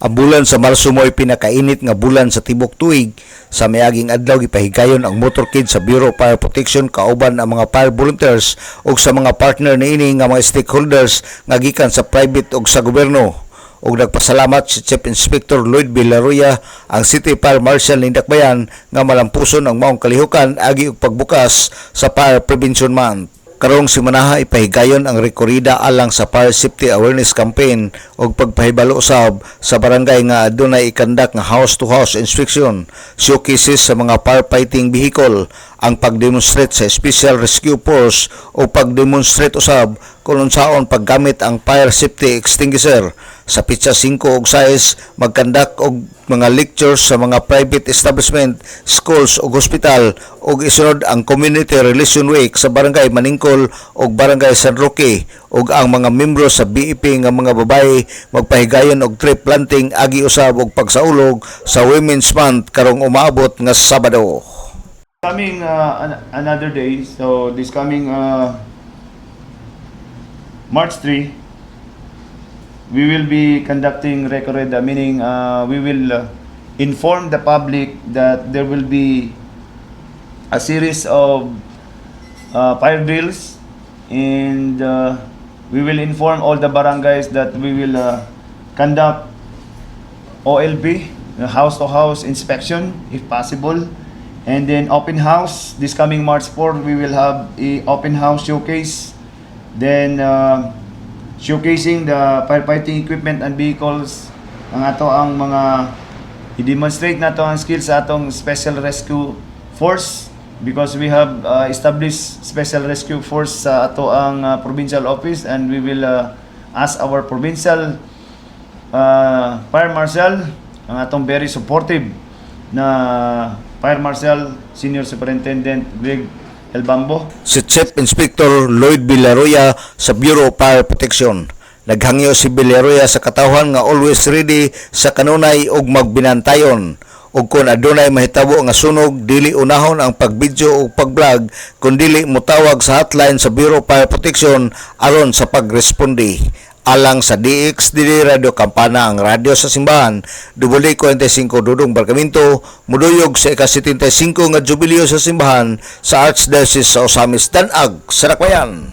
Ang bulan sa Marso mo'y pinakainit nga bulan sa tibok tuig. Sa miaging adlaw gipahigayon ang motorcade sa Bureau of Fire Protection kauban ang mga fire volunteers ug sa mga partner niini nga mga stakeholders nga gikan sa private ug sa gobyerno. Ug nagpasalamat si Chief Inspector Lloyd Villaroya, ang City Fire Marshal ng Dakbayan, nga malampuson ang maong kalihukan agi og pagbukas sa Fire Prevention Month. Karong simanaha ipahigayon ang rekorida alang sa Fire Safety Awareness Campaign ug pagpahibalo usab sa barangay nga adunay ikandak nga house-to-house inspection, showcases sa mga firefighting vehicle, ang pagdemonstrate sa Special Rescue Force o pagdemonstrate usab kung unsaon paggamit ang fire safety extinguisher. Sa pitsa 5 ug 6 magkandak og mga lectures sa mga private establishment, schools ug hospital ug isunod ang Community Relation Week sa Barangay Maningkol ug Barangay San Roque ug ang mga membro sa BEP nga mga babae magpahigayon og tree planting agi usab og pagsaulog sa Women's Month karong umaabot nga Sabado. Coming another day, so this coming March 3, we will be conducting recorrida, meaning we will inform the public that there will be a series of fire drills, and we will inform all the barangays that we will conduct OLP, house-to-house inspection if possible. And then open house, this coming March 4, we will have a open house showcase. Then showcasing the firefighting equipment and vehicles. Ang ato ang mga i-demonstrate nato ang skills sa atong Special Rescue Force, because we have established Special Rescue Force sa ato ang provincial office, and we will ask our provincial fire marshal, ang atong very supportive na Fire Marshal Senior Superintendent Greg Elbambo. Si Chief Inspector Lloyd Villaroya sa Bureau of Fire Protection. Naghangyo si Villaroya sa katawhan nga always ready sa kanunay ug magbinantayon. Ug kung adunay mahitabo nga sunog, dili unahon ang pagbidyo ug pagblog, kun dili motawag sa hotline sa Bureau of Fire Protection aron sa pagresponde. Alang sa DXDD Radio Campana, ang radyo sa simbahan, W45 Dudong Barcaminto, muduyog sa ika-75 nga jubileo sa simbahan sa Archdiocese sa Osamis Danag, sa Dakbayan.